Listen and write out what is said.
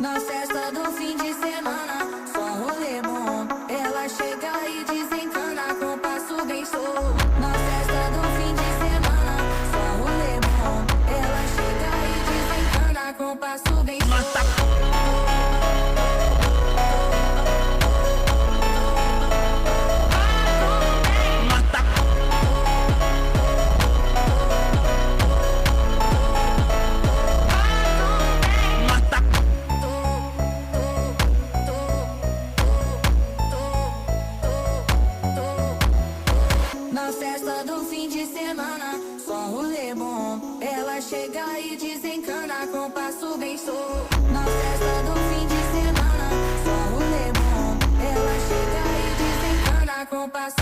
Na festa do fim de semana, só rolê bom. Ela chega e desencana com passo bem solto. Na festa do fim de semana, só rolê bom. Ela chega e desencana com passo bem solto. Na festa do fim de semana, só rolê bom. Ela chega e desencana com passo bem solto. Na festa do fim de semana, só rolê bom. Ela chega e desencana com passo